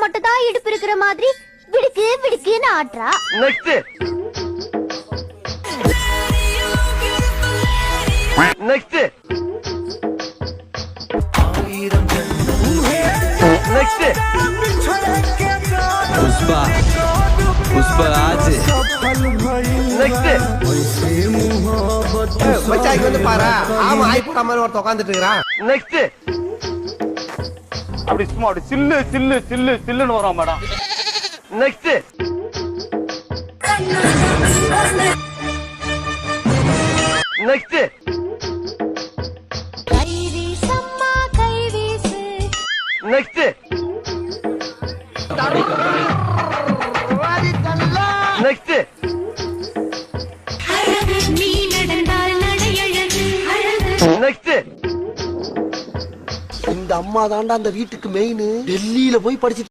மட்டும் தான் இடுப்பு இருக்கிற மாதிரி விடுக்கு விடுக்குன்னு ஆட்றா. Next next next Pushpa Pushpa आज நெக்ஸ்ட் மச்சான் இங்க வந்து பாரு. ஆமா ஆய் போற மாதிரி ஒருத்த உட்கார்ந்துட்டு இருக்கான். நெக்ஸ்ட் அப்படி சும்மா அப்படி சில்லு சில்லு சில்லு சில்லுன்னு வரும் மேடம். நெக்ஸ்ட் நெக்ஸ்ட் கைவீசம்மா கைவீசு. நெக்ஸ்ட் நெக்ஸ்ட் நீ நடந்தால் நடையழகு அழகு. நெக்ஸ்ட் இந்த அம்மா தாண்டா அந்த வீட்டுக்கு மெயின். டெல்லியில போய் படிச்சு